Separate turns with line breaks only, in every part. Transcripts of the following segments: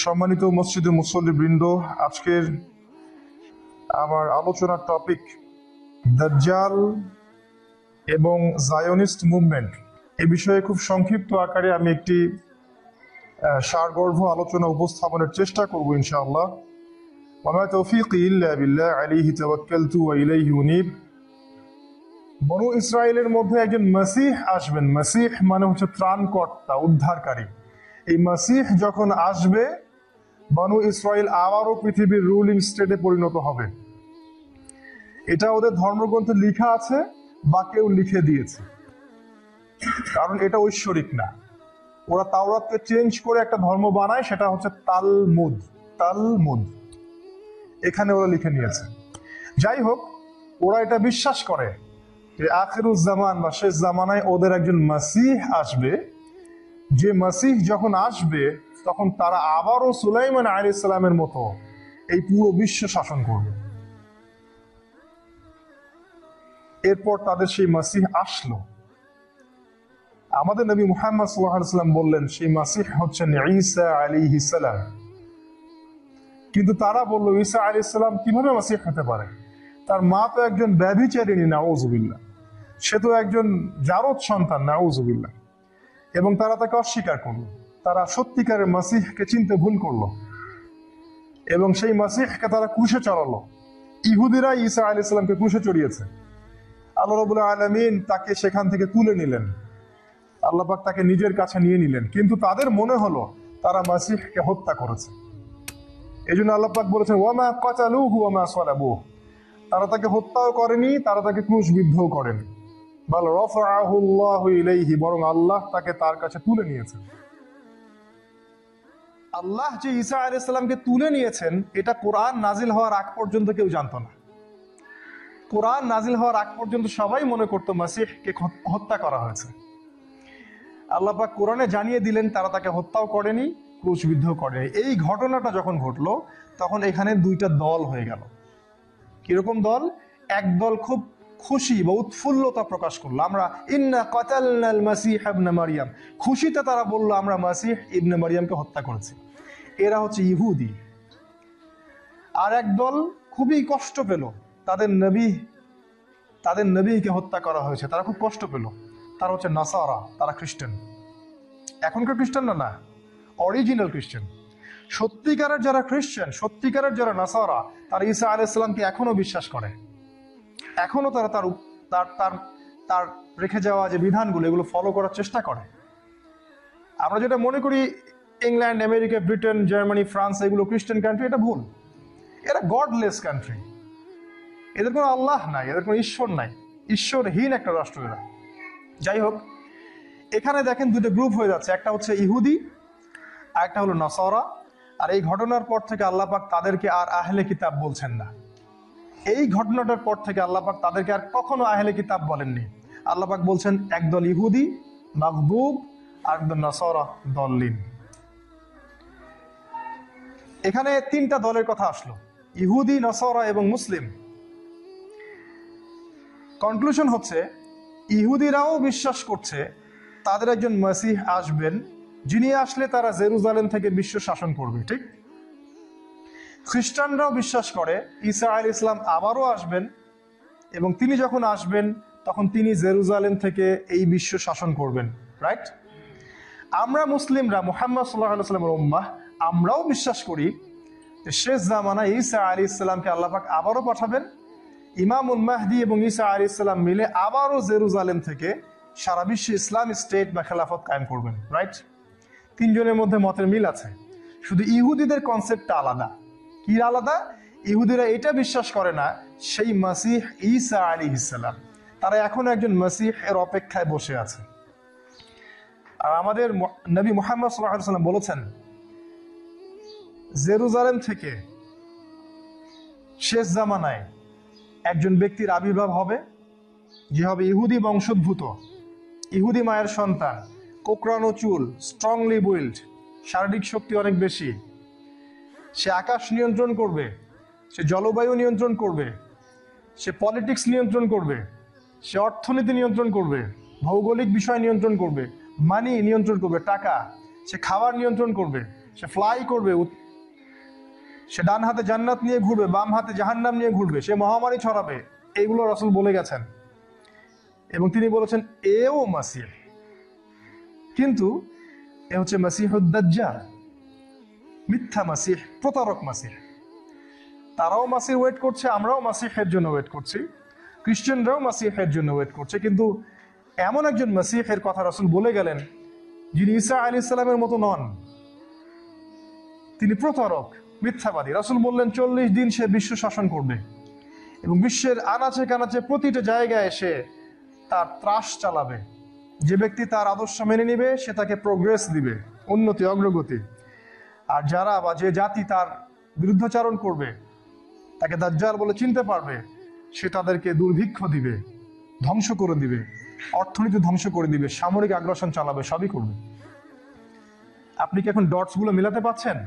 সম্মানিত মসজিদে মুসল্লিবৃন্দ, আজকের আমার আলোচনার টপিক দাজ্জাল এবং জায়োনিস্ট মুভমেন্ট। এই বিষয়ে খুব সংক্ষিপ্ত আকারে আমি একটি সারগর্ভ আলোচনা উপস্থাপনের চেষ্টা করব ইনশাআল্লাহ। ওয়া মা তাওফীকি ইল্লা বিল্লাহ, আলাইহি তাওয়াক্কালতু ওয়া ইলাইহি উনীব। বনু ইসরায়েলের মধ্যে একজন মাসীহ আসবেন। মাসীহ মানে হচ্ছে ত্রাণকর্তা, উদ্ধারকারী। এই মাসীহ যখন আসবে, বনু ইসরায়েল আবারও পৃথিবীর রুলিং স্টেটে পরিণত হবে। এটা ওদের ধর্মগ্রন্থে লেখা আছে বা কেউ লিখে দিয়েছে, কারণ এটা ঐশ্বরিক না। ওরা তাওরাতকে চেঞ্জ করে একটা ধর্ম বানায়, সেটা হচ্ছে তালমুদ। তালমুদ এখানে ওরা লিখে নিয়েছে। যাই হোক, ওরা এটা বিশ্বাস করে যে আখিরুজ জামান বা শেষ জামানায় ওদের একজন মাসীহ আসবে। যে মাসীহ যখন আসবে, তখন তারা আবারও সুলাইমান আলাইহিস সালামের মতো এই পুরো বিশ্ব শাসন করবে। এরপর তাদের সেই মাসীহ আসলো। আমাদের নবী মুহাম্মদ সাল্লাল্লাহু আলাইহি ওয়াসাল্লাম বললেন সেই মাসীহ হচ্ছেন ঈসা আলাইহিস সালাম। কিন্তু তারা বলল, ঈসা আলাইহিস সালাম কিভাবে মাসীহ হতে পারে? তার মা তো একজন ব্যভিচারিণী, নাউযুবিল্লাহ। সে তো একজন জারদ সন্তান, নাউযুবিল্লাহ। এবং তারা তাকে অস্বীকার করলো। তারা সত্যিকারের মাসীহকে চিনতে ভুল করলো এবং সেই মাসীহকে তারা ক্রুশে চড়ালো। ইহুদিরা ঈসা আলাইহিস সালামকে ক্রুশে চড়িয়েছে। আল্লাহ রাব্বুল আলামিন তাকে সেখান থেকে তুলে নিলেন। আল্লাহ পাক তাকে নিজের কাছে নিয়ে নিলেন। কিন্তু তাদের মনে হলো তারা মাসীহকে হত্যা করেছে। এই জন্য আল্লাহ পাক বলেছেন, ওয়া মা কাতালুহু ওয়া মা সালাবুহু। তারা তাকে হত্যাও করেনি, তারা তাকে ক্রুশবিদ্ধও করেনি। বাল রাফাআহু আল্লাহু ইলাইহি, বরং আল্লাহ তাকে তার কাছে তুলে নিয়েছেন। আল্লাহ যে ঈসা আলাইহিস সালামকে তুলে নিয়েছেন, এটা কোরআন নাজিল হওয়ার আগ পর্যন্ত কেউ জানতো না। কোরআন নাজিল হওয়ার আগ পর্যন্ত সবাই মনে করতো মাসীহকে হত্যা করা হয়েছে। আল্লাহ পাক কোরআনে জানিয়ে দিলেন তারা তাকে হত্যাও করেনি, ক্রুশবিদ্ধ করেনি। এই ঘটনাটা যখন ঘটলো, তখন এখানে দুইটা দল হয়ে গেল। কিরকম দল? এক দল খুব খুশি বা উৎফুল্লতা প্রকাশ করলো, আমরা ইন্না কাতালনাল মাসীহ ইবনে মারইয়াম। খুশিতে তারা বলল, আমরা মাসীহ ইবনে মারইয়ামকে হত্যা করেছি। এরা হচ্ছে ইহুদি। আর এক দল খুবই কষ্ট পেল, তাদের নবীকে হত্যা করা হয়েছে, তারা খুব কষ্ট পেল। তারা হচ্ছে নাসারা, তারা খ্রিস্টান। এখনকার খ্রিস্টান না, অরিজিনাল খ্রিস্টান। সত্যিকারের যারা খ্রিস্টান, সত্যিকারের যারা নাসারা, তারা ঈসা আলাইহিস সালামকে এখনো বিশ্বাস করে। এখনো তারা তার রেখে যাওয়া যে বিধানগুলো, এগুলো ফলো করার চেষ্টা করে। আমরা যেটা মনে করি England, America, Britain, Germany, France এগুলো খ্রিস্টান কান্ট্রি, এটা ভুল। এরা গডলেস কান্ট্রি। এদের কোনো আল্লাহ নাই, এদের কোনো ঈশ্বর নাই, ঈশ্বরহীন একটা রাষ্ট্র এরা। যাই হোক, এখানে দেখেন দুটো গ্রুপ হয়ে যাচ্ছে, একটা হচ্ছে ইহুদি আর একটা হলো নাসারা। আর এই ঘটনার পর থেকে আল্লাহ পাক তাদেরকে আর আহলে কিতাব বলছেন না। এই ঘটনাটার পর থেকে আল্লাহ পাক তাদেরকে আর কখনো আহলে কিতাব বলেননি। আল্লাহ পাক বলছেন একদল ইহুদি মাগদুব আর একদল নাসারা দল্লিন। এখানে তিনটা দলের কথা আসলো, ইহুদি, নাসারা এবং মুসলিম। কনক্লুশন হচ্ছে, ইহুদিরাও বিশ্বাস করছে তাদের একজন মাসীহ আসবেন, যিনি আসলে তারা জেরুজালেম থেকে বিশ্ব শাসন করবে, ঠিক? খ্রিস্টানরাও বিশ্বাস করে ঈসা আলাইহিস সালাম আবারও আসবেন এবং তিনি যখন আসবেন তখন তিনি জেরুজালেম থেকে এই বিশ্ব শাসন করবেন, রাইট? আমরা মুসলিমরা, মুহাম্মদ সাল্লাল্লাহু আলাইহি ওয়াসাল্লামের উম্মাহ, আমরাও বিশ্বাস করি যে শেষ জামানায় ঈসা আলাইহিস সালামকে আল্লাহ পাক আবারও পাঠাবেন। ইমামুল মাহদি এবং ঈসা আলাইহিস সালাম মিলে আবারও জেরুজালেম থেকে সারা বিশ্বে ইসলামী স্টেট বা খেলাফত কায়েম করবেন, রাইট? তিনজনের মধ্যে মতের মিল আছে, শুধু ইহুদিদের কনসেপ্টটা আলাদা। কি আলাদা? ইহুদিরা এটা বিশ্বাস করে না সেই মাসীহ ঈসা আলাইহিস সালাম, তারা এখন একজন মাসীহ এর অপেক্ষায় বসে আছে। আর আমাদের নবী মুহাম্মদ সাল্লাল্লাহু আলাইহি ওয়াসাল্লাম বলেছেন, জেরুজালেম থেকে শেষ জামানায় একজন ব্যক্তির আবির্ভাব হবে, যে হবে ইহুদি বংশোদ্ভূত, ইহুদি মায়ের সন্তান, কোকড়ানো চুল, স্ট্রংলি বিল্ড, শারীরিক শক্তি অনেক বেশি। সে আকাশ নিয়ন্ত্রণ করবে, সে জলবায়ু নিয়ন্ত্রণ করবে, সে পলিটিক্স নিয়ন্ত্রণ করবে, সে অর্থনীতি নিয়ন্ত্রণ করবে, ভৌগোলিক বিষয় নিয়ন্ত্রণ করবে, মানি নিয়ন্ত্রণ করবে, টাকা। সে খাবার নিয়ন্ত্রণ করবে, সে ফ্লাই করবে, সে ডান হাতে জান্নাত নিয়ে ঘুরবে, বাম হাতে জাহান্নাম নিয়ে ঘুরবে, সে মহামারী ছড়াবে। এইগুলো রাসূল বলে গেছেন এবং তিনি বলেছেন এও মাসিহ, কিন্তু এ হচ্ছে মাসিহুদ দাজ্জাল, মিথ্যা মাসিহ, প্রতারক মাসিহ। তারাও মাসিহ ওয়েট করছে, আমরাও মাসিহের জন্য ওয়েট করছি, খ্রিস্টানরাও মাসিহের জন্য ওয়েট করছে। কিন্তু এমন একজন মাসিহের কথা রাসূল বলে গেলেন যিনি ঈসা আলাইহিস সালামের মতো নন, তিনি প্রতারক, মিথ্যাবাদী। রাসূল বললেন 40 দিন সে বিশ্ব শাসন করবে এবং বিশ্বের আনাচে কানাচে প্রতিটা জায়গায় এসে তার ত্রাস চালাবে। যে ব্যক্তি তার আদর্শ মেনে নিবে সে তাকে প্রোগ্রেস দিবে, উন্নতি, অগ্রগতি। আর যারা বা যে জাতি তার বিরুদ্ধাচারণ করবে, তাকে দাজ্জাল বলে চিনতে পারবে, সে তাদেরকে দুর্ভিক্ষ দিবে, ধ্বংস করে দিবে, অর্থনীতি ধ্বংস করে দিবে, সামরিক আগ্রাসন চালাবে, সবই করবে। আপনি কি এখন ডটসগুলো মিলাতে পারছেন?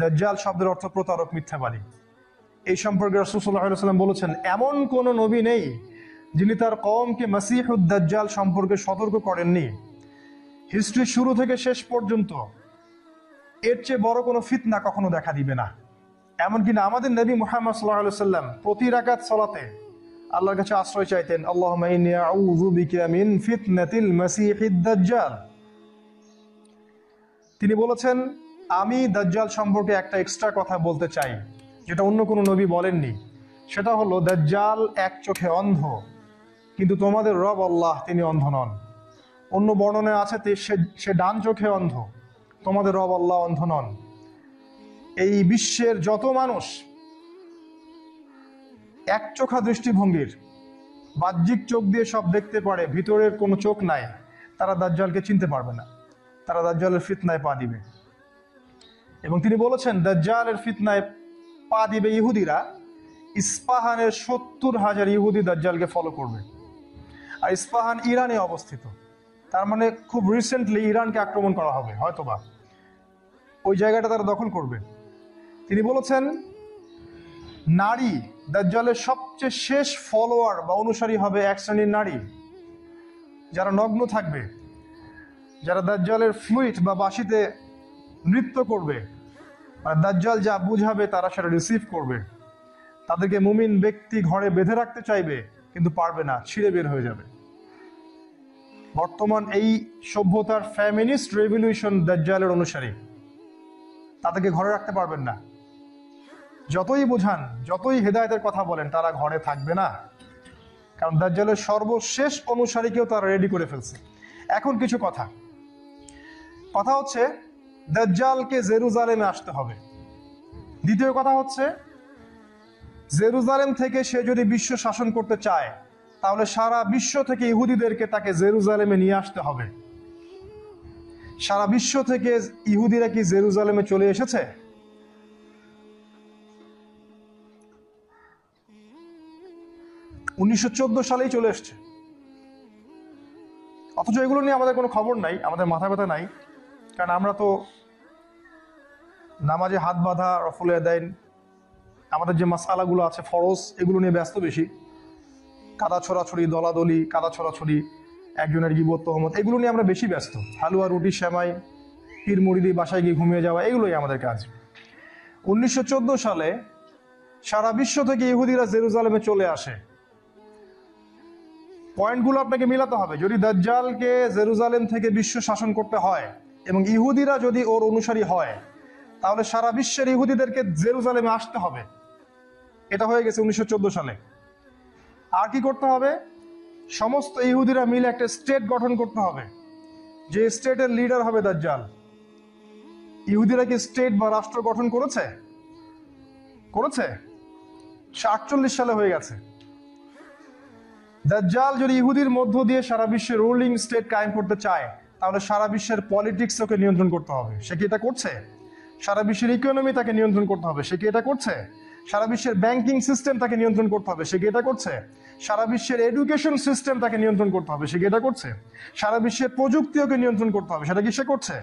দাজ্জাল শব্দের অর্থ প্রতারক, মিথ্যাবাদী। এই সম্পর্কে রাসূল সাল্লাল্লাহু আলাইহি ওয়াসাল্লাম বলেছেন এমন কোন নবী নেই যিনি তার কওমকে মাসিহুদ দাজ্জাল সম্পর্কে সতর্ক করেননি। হিস্ট্রির শুরু থেকে শেষ পর্যন্ত এর চেয়ে বড় কোনো ফিতনা কখনো দেখা দিবে না। এমনকি না আমাদের নবী মুহাম্মদ সাল্লাল্লাহু আলাইহি ওয়াসাল্লাম প্রতি রাকাত সালাতে আল্লাহর কাছে আশ্রয় চাইতেন, আল্লাহুম্মা ইন্নী আউযু বিকা মিন ফিতনাতিল মাসিহিদ দাজ্জাল। তিনি বলেছেন আমি দাজ্জাল সম্পর্কে একটা এক্সট্রা কথা বলতে চাই যেটা অন্য কোনো নবী বলেননি। সেটা হলো দাজ্জাল এক চোখে অন্ধ, কিন্তু তোমাদের রব আল্লাহ তিনি অন্ধ নন। অন্য বর্ণনায় আছে সে ডান চোখে অন্ধ, তোমাদের রব আল্লাহ অন্ধ নন। এই বিশ্বের যত মানুষ এক চোখা দৃষ্টিভঙ্গির, বাহ্যিক চোখ দিয়ে সব দেখতে পারে, ভিতরের কোনো চোখ নাই, তারা দাজ্জালকে চিনতে পারবে না, তারা দাজ্জালের ফিতনায় পা দিবে। এবং তিনি বলেছেন দাজ্জালের ফিতনায় পা দিবে ইহুদিরা। ইস্পাহানের 70,000 ইহুদি দাজ্জালকে ফলো করবে। আর ইস্পাহান ইরানে অবস্থিত, তার মানে খুব রিসেন্টলি ইরানকে আক্রমণ করা হবে, হয়তোবা ওই জায়গাটা তারা দখল করবে। তিনি বলেছেন নারী দাজ্জালের সবচেয়ে শেষ ফলোয়ার বা অনুসারী হবে এক শ্রেণীর নারী যারা নগ্ন থাকবে, যারা দাজ্জালের ফ্লুইড বা বাঁশিতে নৃত্য করবে, মানে দাজ্জাল যা বুঝাবে তারা সেটা রিসিভ করবে। তাদেরকে মুমিন ব্যক্তি ঘরে বেঁধে রাখতে চাইবে কিন্তু পারবে না, ছিঁড়ে বের হয়ে যাবে। বর্তমান এই সভ্যতার ফেমিনিস্ট রেভলিউশন দাজ্জালের অনুসারী, তাদেরকে ঘরে রাখতে পারবেন না। যতই বোঝান, যতই হেদায়েতের কথা বলেন, তারা ঘরে থাকবে না, কারণ দাজ্জালের সর্বশেষ অনুসারীকেও তারা রেডি করে ফেলছে। এখন কিছু কথা হচ্ছে দাজ্জালকে জেরুজালেমে আসতে হবে। দ্বিতীয় কথা হচ্ছে জেরুজালেম থেকে সে যদি বিশ্ব শাসন করতে চায় তাহলে সারা বিশ্ব থেকে ইহুদিদেরকে তাকে জেরুজালেমে নিয়ে আসতে হবে। সারা বিশ্ব থেকে ইহুদিরা কি জেরুজালেমে চলে এসেছে? '1914 সালেই চলে এসছে। অথচ এগুলো নিয়ে আমাদের কোনো খবর নাই, আমাদের মাথা ব্যথা নাই, কারণ আমরা তো নামাজে হাত বাঁধা, রফুলে দেন, আমাদের যে মাসালাগুলো আছে ফরজ, এগুলো নিয়ে ব্যস্ত বেশি। কাদা ছড়াছড়ি, দলাদলি, কাদা ছড়াছড়ি, একজনের গিবত, তহমত, এগুলো নিয়ে আমরা বেশি ব্যস্ত। হালুয়া, রুটি, সেমাই, পীর মুরিদি, বাসায় গিয়ে ঘুমিয়ে যাওয়া, এগুলোই আমাদের কাজ। 1914 সালে সারা বিশ্ব থেকে ইহুদিরা জেরুজালেমে চলে আসে। পয়েন্টগুলো আপনাকে মিলাতে হবে। যদি দাজ্জালকে জেরুজালেম থেকে বিশ্ব শাসন করতে হয় এবং ইহুদিরা যদি ওর অনুসারী হয়, তাহলে সারা বিশ্বের ইহুদিদেরকে জেরুজালেমে আসতে হবে। এটা হয়ে গেছে 1914 সালে। আর কি করতে হবে? সমস্ত ইহুদিরা মিলে একটা স্টেট গঠন করতে হবে, যে স্টেটের লিডার হবে দাজ্জাল। ইহুদিরা কি স্টেট বা রাষ্ট্র গঠন করেছে? 48 সালে হয়ে গেছে। দাজ্জাল যদি ইহুদির মধ্য দিয়ে সারা বিশ্বের রুলিং স্টেট কায়েম করতে চায়, তাহলে সারা বিশ্বের পলিটিক্স ওকে নিয়ন্ত্রণ করতে হবে। সে কি এটা করছে? সারা বিশ্বের ইকোনমি তাকে নিয়ন্ত্রণ করতে হবে। সে কি এটা করছে? সারা বিশ্বের ব্যাংকিং সিস্টেম তাকে নিয়ন্ত্রণ করতে হবে। সে কি এটা করছে? সারা বিশ্বের এডুকেশন সিস্টেম তাকে নিয়ন্ত্রণ করতে হবে। সে কি এটা করছে? সারা বিশ্বের প্রযুক্তি ওকে নিয়ন্ত্রণ করতে হবে। সেটা কি সে করছে?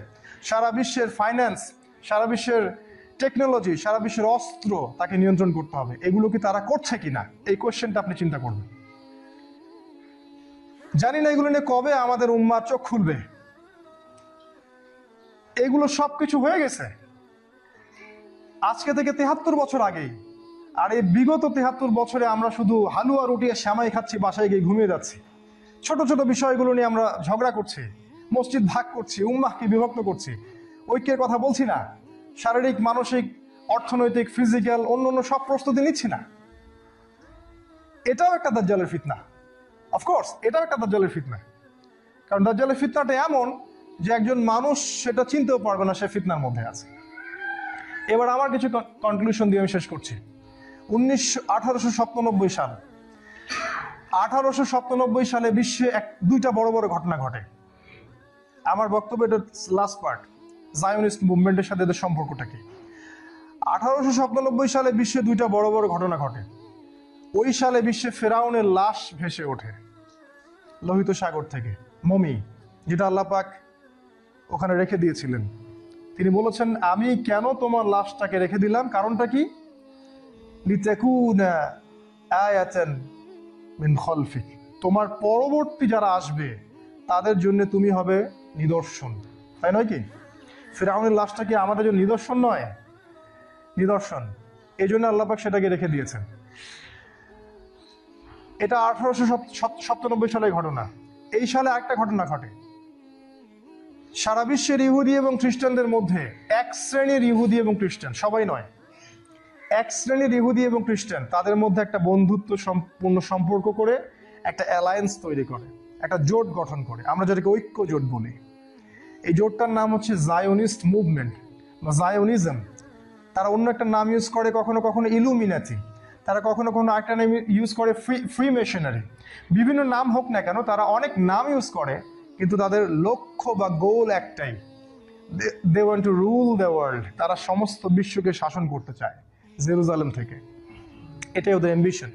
সারা বিশ্বের ফাইন্যান্স, সারা বিশ্বের টেকনোলজি, সারা বিশ্বের অস্ত্র তাকে নিয়ন্ত্রণ করতে হবে। এগুলো কি তারা করছে কিনা, এই কোশ্চেনটা আপনি চিন্তা করবেন। জানি না এগুলো নিয়ে কবে আমাদের উম্মার চোখ খুলবে। এগুলো সবকিছু হয়ে গেছে আজকে থেকে 73 বছর আগেই। আর এই বিগত 73 বছরে আমরা শুধু হালুয়া রুটি আর শ্যামাই খাচ্ছি, বাসায় গিয়ে ঘুমিয়ে যাচ্ছি। ছোট ছোট বিষয়গুলো নিয়ে আমরা ঝগড়া করছি, মসজিদ ভাগ করছি, উম্মাহকে বিভক্ত করছি, ঐক্যের কথা বলছি না, শারীরিক, মানসিক, অর্থনৈতিক, ফিজিক্যাল অন্য সব প্রস্তুতি নিচ্ছি না। এটাও একটা দাজ্জালের ফিতনা। অফকোর্স এটাও একটা দাজ্জালের ফিতনা, কারণ দাজ্জালের ফিতনাটা এমন যে একজন মানুষ সেটা চিনতেও পারবে না সে ফিতনার মধ্যে আছে। এবার আমার কিছু কনক্লুশন দিয়ে আমি শেষ করছি। 1897 সাল, 1897 সালে বিশ্বে দুইটা বড় বড় ঘটনা ঘটে। আমার বক্তব্য এটা লাস্ট পার্ট, জায়োনিস্ট মুভমেন্টের সাথে এদের সম্পর্কটা কি। 1897 সালে বিশ্বে দুইটা বড় বড় ঘটনা ঘটে। ওই সালে বিশ্বে ফেরাউনের লাশ ভেসে ওঠে লোহিত সাগর থেকে, মমি, যেটা আল্লাহ পাক ওখানে রেখে দিয়েছিলেন। তিনি বলেছেন, আমি কেন তোমার লাশটাকে রেখে দিলাম, কারণটা কি? লিতাকুনা আয়াতান মিন খলফিক, তোমার পরবর্তী যারা আসবে তাদের জন্য তুমি হবে নিদর্শন, তাই নয় কি? ফিরআউনের লাশটা কি আমাদের জন্য নিদর্শন নয়? নিদর্শন। এই জন্য আল্লাহ পাক সেটাকে রেখে দিয়েছেন। এটা 1897 সালের ঘটনা। এই সালে একটা ঘটনা ঘটে। সারা বিশ্বের ইহুদি এবং খ্রিস্টানদের মধ্যে এক শ্রেণীর ইহুদি এবং খ্রিস্টান, সবাই নয়, এক শ্রেণীর ইহুদি এবং খ্রিস্টান তাদের মধ্যে একটা বন্ধুত্ব সম্পূর্ণ সম্পর্ক করে একটা অ্যালায়েন্স তৈরি করে, একটা জোট গঠন করে, আমরা যেটাকে ঐক্য জোট বলি। এই জোটটার নাম হচ্ছে জায়োনিস্ট মুভমেন্ট বা জায়োনিজম। তারা অন্য একটা নাম ইউজ করে, কখনো কখনো ইলুমিনাতি, তারা কখনো কখনো একটা নাম ইউজ করে ফ্রি মেশনারি। বিভিন্ন নাম হোক না কেন, তারা অনেক নাম ইউজ করে, কিন্তু তাদের লক্ষ্য বা গোল একটাই, they want to rule the world. তারা সমস্ত বিশ্বকে শাসন করতে চায় জেরুজালেম থেকে, এটাই ওদের অ্যাম্বিশন।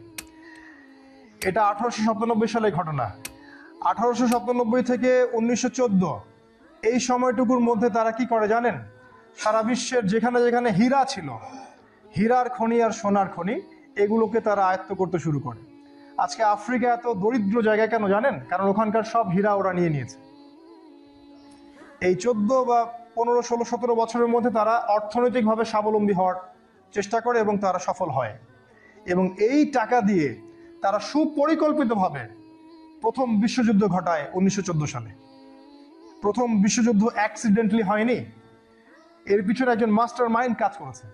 এটা 1897 সালের ঘটনা। 1897 থেকে 1914 এই সময়টুকুর মধ্যে তারা কি করে জানেন? সারা বিশ্বের যেখানে যেখানে হীরা ছিল, হীরার খনি আর সোনার খনি, এগুলোকে তারা আয়ত্ত করতে শুরু করে। আজকে আফ্রিকা এত দরিদ্র জায়গা কেন জানেন? কারণ ওখানকার সব হীরা ওরা নিয়ে নিয়েছে। এই 14 বা 15, 16, 17 বছরের মধ্যে তারা অর্থনৈতিকভাবে স্বাবলম্বী হওয়ার চেষ্টা করে এবং তারা সফল হয়। এবং এই টাকা দিয়ে তারা সুপরিকল্পিতভাবে প্রথম বিশ্বযুদ্ধ ঘটায় 1914 সালে। প্রথম বিশ্বযুদ্ধ অ্যাক্সিডেন্টলি হয়নি, এর পিছনে একজন মাস্টার মাইন্ড কাজ করেছে।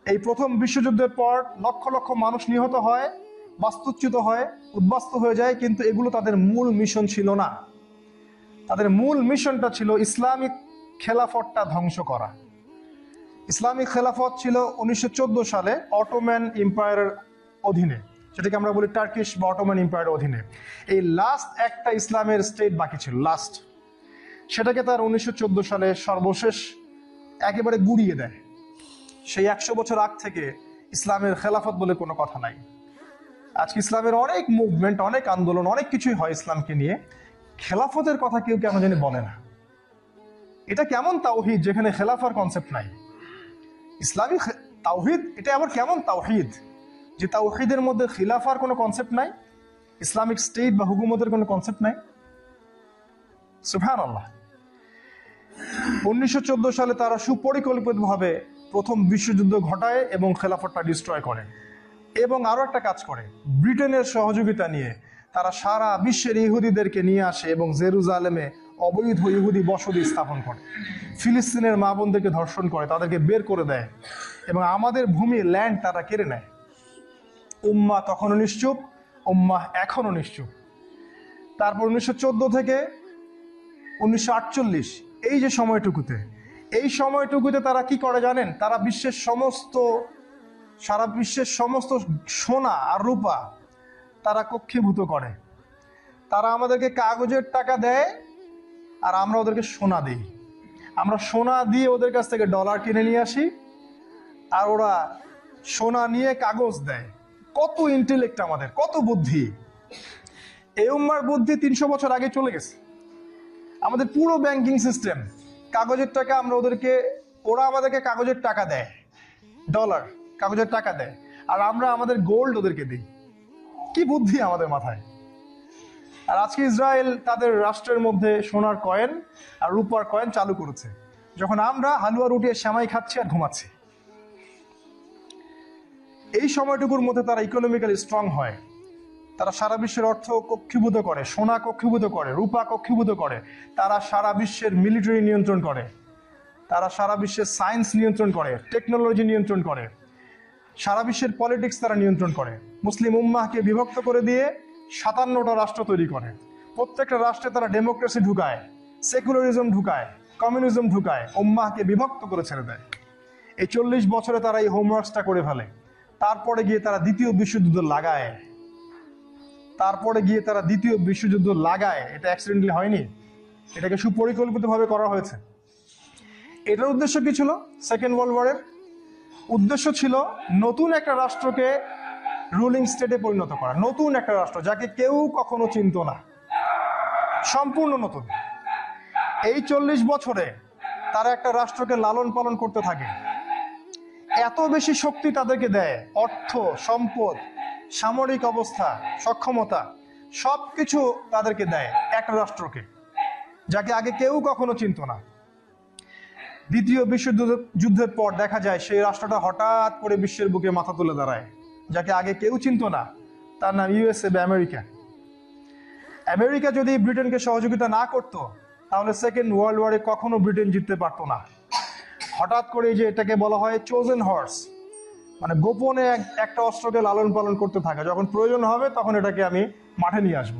এই প্রথম বিশ্বযুদ্ধের পর লক্ষ লক্ষ মানুষ নিহত হয়, বাস্তুচ্যুত হয়, উদ্বাস্তু হয়ে যায়, কিন্তু এগুলো তাদের মূল মিশন ছিল না। তাদের মূল মিশনটা ছিল ইসলামিক খেলাফতটা ধ্বংস করা। ইসলামিক খেলাফত ছিল 1914 সালে অটোম্যান এম্পায়ারের অধীনে, যেটাকে আমরা বলি টার্কিশ বা অটোম্যান এম্পায়ারের অধীনে। এই লাস্ট একটা ইসলামের স্টেট বাকি ছিল, লাস্ট, সেটাকে তার 1914 সালে সর্বশেষ একেবারে গুড়িয়ে দেয়। সেই 100 বছর আগ থেকে ইসলামের খেলাফত বলে কোনো কথা নাই। আজকে ইসলামের অনেক মুভমেন্ট, অনেক আন্দোলন, অনেক কিছুই হয় ইসলামকে নিয়ে, খেলাফতের কথা কেউ কেন জানি বলে না। এটা কেমন তাওহীদ যেখানে খেলাফার কনসেপ্ট নাই? ইসলামী তাওহীদ এটা আবার কেমন তাওহীদ যে তাওহীদের মধ্যে খিলাফার কোনো কনসেপ্ট নাই, ইসলামিক স্টেট বা হুকুমতের কোনো কনসেপ্ট নাই? সুবহানাল্লাহ। 1914 সালে তারা সুপরিকল্পিতভাবে প্রথম বিশ্বযুদ্ধ ঘটায় এবং খেলাফতটা ডিস্ট্রয় করে। এবং আরো একটা কাজ করে, ব্রিটেনের সহযোগিতা নিয়ে তারা সারা বিশ্বের ইহুদিদেরকে নিয়ে আসে এবং জেরুজালেমে অবৈধ ইহুদি বসতি স্থাপন করে, ফিলিস্তিনের মা বোনদেরকে ধর্ষণ করে, তাদেরকে বের করে দেয় এবং আমাদের ভূমি, ল্যান্ড তারা কেড়ে নেয়। উম্মাহ তখনও নিশ্চুপ, উম্মাহ এখনো নিশ্চুপ। তারপর 1914 থেকে 1948 এই যে সময়টুকুতে, এই সময়টুকুতে তারা কি করে জানেন? তারা সারা বিশ্বের সমস্ত সোনা আর রূপা তারা কক্ষীভূত করে। তারা আমাদেরকে কাগজের টাকা দেয় আর আমরা ওদেরকে সোনা দিই। আমরা সোনা দিয়ে ওদের কাছ থেকে ডলার কিনে নিয়ে আসি আর ওরা সোনা নিয়ে কাগজ দেয়। কত ইন্টেলেক্ট আমাদের, কত বুদ্ধি! এই উম্মার বুদ্ধি 300 বছর আগে চলে গেছে। আমাদের পুরো ব্যাংকিং সিস্টেম কাগজের টাকা, ওরা আমাদেরকে কাগজের টাকা দেয়, ডলার কাগজের টাকা দেয়, আর আমরা আমাদের গোল্ড ওদেরকে দিই। কি বুদ্ধি আমাদের মাথায়! আর আজকে ইসরায়েল তাদের রাষ্ট্রের মধ্যে সোনার কয়েন আর রূপার কয়েন চালু করেছে, যখন আমরা হালুয়া রুটি আর সেমাই খাচ্ছি আর ঘুমাচ্ছি। এই সময়টুকুর মধ্যে তারা ইকোনমিক্যালি স্ট্রং হয়, তারা সারা বিশ্বের অর্থ কক্ষীভূত করে, সোনা কক্ষীভূত করে, রূপা কক্ষীভূত করে, তারা সারা বিশ্বের মিলিটারি নিয়ন্ত্রণ করে, তারা সারা বিশ্বের সায়েন্স নিয়ন্ত্রণ করে, টেকনোলজি নিয়ন্ত্রণ করে, সারা বিশ্বের পলিটিক্স তারা নিয়ন্ত্রণ করে। মুসলিম উম্মাহকে বিভক্ত করে দিয়ে 57টা রাষ্ট্র তৈরি করে। প্রত্যেকটা রাষ্ট্রে তারা ডেমোক্রেসি ঢুকায়, সেকুলারিজম ঢুকায়, কমিউনিজম ঢুকায়, উম্মাহকে বিভক্ত করে ছেড়ে দেয়। এই 40 বছরে তারা এই হোমওয়ার্কসটা করে ফেলে। তারপরে গিয়ে তারা দ্বিতীয় বিশ্বযুদ্ধ লাগায়। এটা অ্যাক্সিডেন্টালি হয়নি, এটাকে সুপরিকল্পিতভাবে করা হয়েছে। এটার উদ্দেশ্য কি ছিল? সেকেন্ড ওয়ার্ল্ড ওয়ারের উদ্দেশ্য ছিল নতুন একটা রাষ্ট্রকে রুলিং স্টেটে পরিণত করা, নতুন একটা রাষ্ট্র যাকে কেউ কখনো চিনত না, সম্পূর্ণ নতুন। এই 40 বছরে তারা একটা রাষ্ট্রকে লালন পালন করতে থাকে, এত বেশি শক্তি তাদেরকে দেয়, অর্থ, সম্পদ, সামরিক অবস্থা, সক্ষমতা, সবকিছু তাদেরকে দেয় একটা রাষ্ট্রকে, যাকে আগে কেউ কখনো চিনত না। দ্বিতীয় বিশ্বযুদ্ধের পর দেখা যায় সেই রাষ্ট্রটা হঠাৎ করে বিশ্বের বুকে মাথা তুলে দাঁড়ায়, যাকে আগে কেউ চিনত না, তার নাম ইউএসএ বা আমেরিকা। আমেরিকা যদি ব্রিটেনকে সহযোগিতা না করত, তাহলে সেকেন্ড ওয়ার্ল্ড ওয়ারে কখনো ব্রিটেন জিততে পারতো না। হঠাৎ করে যে এটাকে বলা হয় চোজেন হর্স, মানে গোপনে একটা অস্ত্রকে লালন পালন করতে থাকে, যখন প্রয়োজন হবে তখন এটাকে আমি মাঠে নিয়ে আসব।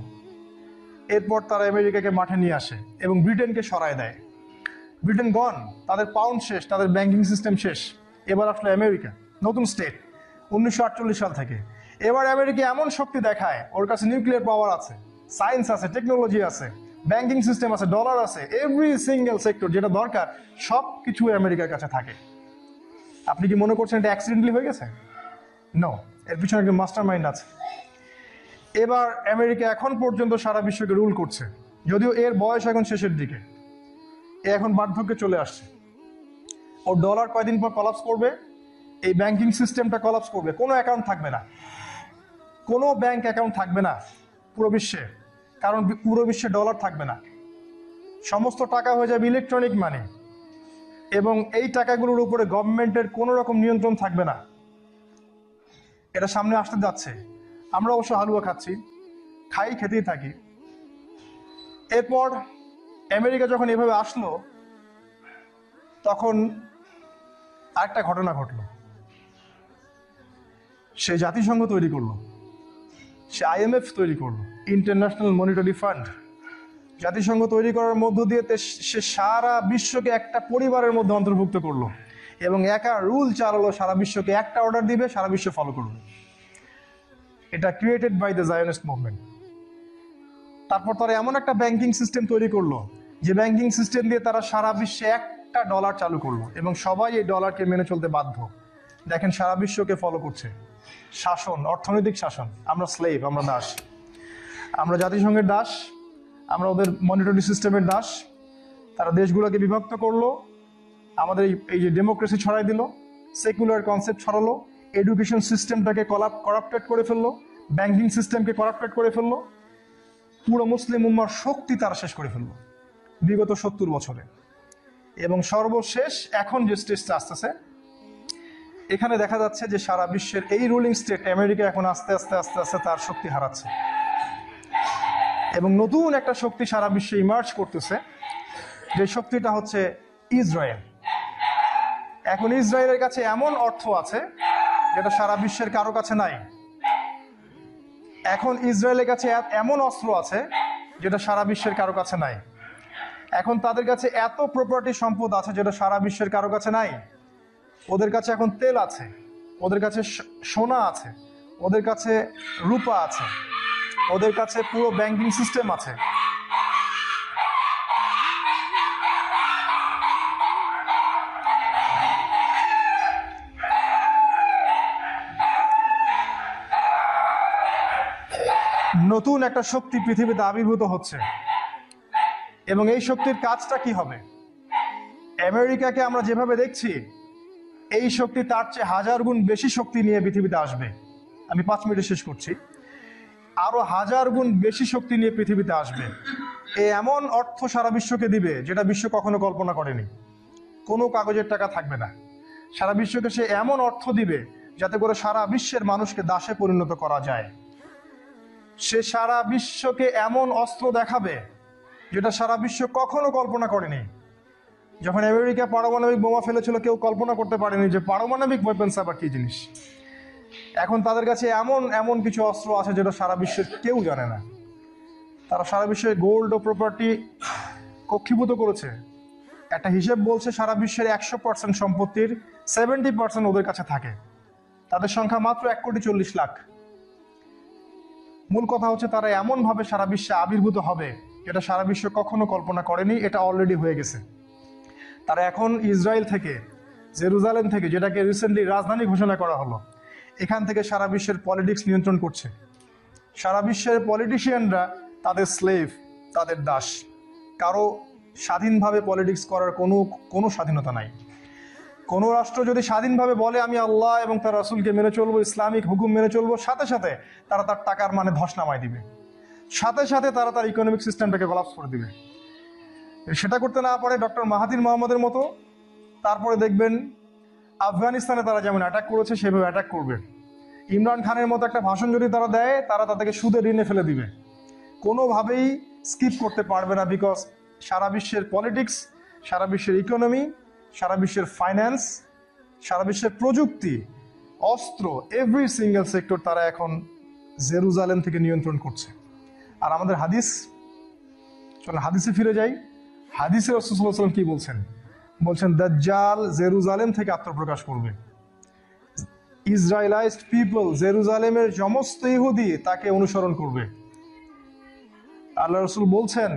এরপর তারা আমেরিকাকে মাঠে নিয়ে আসে এবং ব্রিটেনকে সরায় দেয়। ব্রিটেন গন, তাদের পাউন্ড শেষ, তাদের ব্যাংকিং সিস্টেম শেষ। এবার আসলে আমেরিকা, নতুন স্টেট 1948 সাল থেকে। এবার আমেরিকা এমন শক্তি দেখায়, ওর কাছে নিউক্লিয়ার পাওয়ার আছে, সায়েন্স আছে, টেকনোলজি আছে, ব্যাংকিং সিস্টেম আছে, ডলার আছে, এভরি সিঙ্গেল সেক্টর যেটা দরকার সব কিছু আমেরিকার কাছে থাকে। আপনি কি মনে করছেন এটা অ্যাক্সিডেন্টালি হয়ে গেছে? নো, এর পিছনে একটা মাস্টার মাইন্ড আছে। এবার আমেরিকা এখন পর্যন্ত সারা বিশ্বকে রুল করছে, যদিও এর বয়স এখন শেষের দিকে, এখন বার্ধক্যে চলে আসছে। ওর ডলার কয়দিন পর কলাপস করবে, এই ব্যাংকিং সিস্টেমটা কলাপস করবে, কোনো অ্যাকাউন্ট থাকবে না, কোনো ব্যাংক অ্যাকাউন্ট থাকবে না পুরো বিশ্বে, কারণ পুরো বিশ্বে ডলার থাকবে না, সমস্ত টাকা হয়ে যাবে ইলেকট্রনিক মানি, এবং এই টাকাগুলোর উপরে গভর্নমেন্টের কোনো রকম নিয়ন্ত্রণ থাকবে না। এটা সামনে আসতে যাচ্ছে। আমরা অবশ্য হালুয়া খাচ্ছি, খেতেই থাকি। এরপর আমেরিকা যখন এভাবে আসলো, তখন আরেকটা ঘটনা ঘটলো। সে জাতিসংঘ তৈরি করলো, সে IMF তৈরি করলো, ইন্টারন্যাশনাল মনিটারি ফান্ড। জাতিসংঘ তৈরি করার মধ্য দিয়ে সে সারা বিশ্বকে একটা পরিবারের মধ্যে অন্তর্ভুক্ত করলো এবং একা রুল চালালো, সারা বিশ্বকে একটা অর্ডার দিবে, সারা বিশ্ব ফলো করবে। এটা created by the Zionist movement. তারপর তারা এমন একটা ব্যাংকিং সিস্টেম তৈরি করলো, যে ব্যাংকিং সিস্টেম দিয়ে তারা সারা বিশ্বে একটা ডলার চালু করলো এবং সবাই এই ডলারকে মেনে চলতে বাধ্য। দেখেন সারা বিশ্বকে ফলো করছে। শাসন, অর্থনৈতিক শাসন। আমরা স্লেভ, আমরা দাস, আমরা জাতিসংঘের দাস, আমরা ওদের মনিটরি সিস্টেমের দাস। তারা দেশগুলোকে বিভক্ত করলো, আমাদের এই যে ডেমোক্রেসি ছড়াই দিল, সেকুলার কনসেপ্ট ছড়ালো, এডুকেশন সিস্টেমটাকে করাপ্টেড করে ফেললো, ব্যাংকিং সিস্টেমকে করাপ্টেড করে ফেললো, পুরো মুসলিম উম্মার শক্তি তারা শেষ করে ফেললো বিগত 70 বছরে। এবং সর্বশেষ এখন যে স্টেজটা আসতেছে, এখানে দেখা যাচ্ছে যে সারা বিশ্বের এই রুলিং স্টেট আমেরিকা এখন আস্তে আস্তে আস্তে আস্তে তার শক্তি হারাচ্ছে এবং নতুন একটা শক্তি সারা বিশ্বে ইমার্জ করতেছে, যে শক্তিটা হচ্ছে ইসরায়েল। এখন ইসরায়েলের কাছে এমন অর্থ আছে যেটা সারা বিশ্বের কারো কাছে নাই। এখন ইসরায়েলের কাছে এমন অস্ত্র আছে যেটা সারা বিশ্বের কারো কাছে নাই। এখন তাদের কাছে এত প্রপার্টি সম্পদ আছে যেটা সারা বিশ্বের কারো কাছে নাই। ওদের কাছে এখন তেল আছে, ওদের কাছে সোনা আছে, ওদের কাছে রূপা আছে, ওদের কাছে পুরো ব্যাংকিং সিস্টেম আছে। নতুন একটা শক্তি পৃথিবীতে আবির্ভূত হচ্ছে এবং এই শক্তির কাজটা কি হবে? আমেরিকাকে আমরা যেভাবে দেখছি, এই শক্তি তার চেয়ে 1000 গুণ বেশি শক্তি নিয়ে পৃথিবীতে আসবে। আমি 5 মিনিটে শেষ করছি। আরো 1000 গুণ বেশি শক্তি নিয়ে পৃথিবীতে আসবে। এমন অর্থ সারা বিশ্বকে দিবে যেটা বিশ্ব কখনো কল্পনা করেনি। কোনো কাগজের টাকা থাকবে না। সারা বিশ্বকে সে এমন অর্থ দিবে যাতে করে সারা বিশ্বের মানুষকে দাসে পরিণত করা যায়। সে সারা বিশ্বকে এমন অস্ত্র দেখাবে যেটা সারা বিশ্ব কখনো কল্পনা করেনি। যখন আমেরিকা পারমাণবিক বোমা ফেলেছিল, কেউ কল্পনা করতে পারেনি যে পারমাণবিক ওয়েপন্স আবার কি জিনিস। এখন তাদের কাছে এমন এমন কিছু অস্ত্র আছে যেটা সারা বিশ্বের কেউ জানে না। তারা সারা বিশ্বে গোল্ড ও প্রপার্টি কক্ষীভূত করেছে। একটা হিসেব বলছে সারা বিশ্বের 100% সম্পত্তির 70% ওদের কাছে থাকে। তাদের সংখ্যা মাত্র 1,40,00,000। মূল কথা হচ্ছে তারা এমনভাবে সারা বিশ্বে আবির্ভূত হবে যেটা সারা বিশ্ব কখনো কল্পনা করেনি। এটা অলরেডি হয়ে গেছে। তারা এখন ইসরায়েল থেকে, জেরুজালেম থেকে, যেটাকে রিসেন্টলি রাজধানী ঘোষণা করা হলো, এখান থেকে সারা বিশ্বের পলিটিক্স নিয়ন্ত্রণ করছে। সারা বিশ্বের পলিটিশিয়ানরা তাদের স্লেভ, তাদের দাস। কারো স্বাধীনভাবে পলিটিক্স করার কোনো স্বাধীনতা নাই। কোনো রাষ্ট্র যদি স্বাধীনভাবে বলে আমি আল্লাহ এবং তার রাসূলকে মেনে চলবো, ইসলামিক হুকুম মেনে চলবো, সাথে সাথে তারা তার টাকার মানে ধস নামায় দিবে, সাথে সাথে তারা তার ইকোনমিক সিস্টেমটাকে কলাপস করে দিবে। সেটা করতে না পারে ডক্টর মাহাথির মোহাম্মদের মতো, তারপরে দেখবেন আফগানিস্তানে তারা যেমন অ্যাটাক করেছে সেভাবে অ্যাটাক করবে। ইমরান খানের মতো একটা ভাষণ যদি তারা দেয়, তারা তাদেরকে সুদে ঋণে ফেলে দিবে। কোনোভাবেই স্কিপ করতে পারবে না, বিকজ সারা বিশ্বের পলিটিক্স, সারা বিশ্বের ইকোনমি, সারা বিশ্বের ফাইন্যান্স, সারা বিশ্বের প্রযুক্তি, অস্ত্র, এভরি সিঙ্গেল সেক্টর তারা এখন জেরুজালেম থেকে নিয়ন্ত্রণ করছে। আর আমাদের হাদিস, চলেন হাদিসে ফিরে যাই। হাদিসে রাসূল সাল্লাল্লাহু আলাইহি ওয়াসাল্লাম কি বলছেন? বলছেন দাজ্জাল জেরুজালেম থেকে আত্মপ্রকাশ করবে। ইসরায়েলাইজড পিপল, জেরুজালেমের সমস্ত ইহুদি তাকে অনুসরণ করবে। আল্লাহ রাসূল বলছেন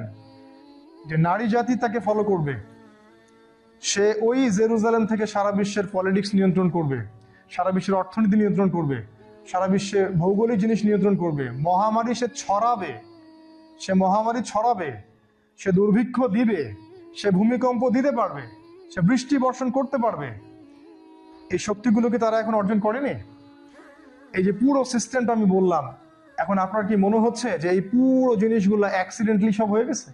যে নারী জাতি তাকে ফলো করবে। সে ওই জেরুজালেম থেকে সারা বিশ্বের পলিটিক্স নিয়ন্ত্রণ করবে, সারা বিশ্বের অর্থনীতি নিয়ন্ত্রণ করবে, সারা বিশ্বের ভৌগোলিক জিনিস নিয়ন্ত্রণ করবে। মহামারী সে ছড়াবে, সে মহামারী ছড়াবে, সে দুর্ভিক্ষ দিবে, সে ভূমিকম্প দিতে পারবে, সে বৃষ্টি বর্ষণ করতে পারবে। এই শক্তিগুলোকে তারা এখন অর্জন করেনি। এই যে পুরো সিস্টেমটা আমি বললাম, এখন আপনার কি মনে হচ্ছে যে এই পুরো জিনিসগুলো অ্যাক্সিডেন্টলি সব হয়ে গেছে?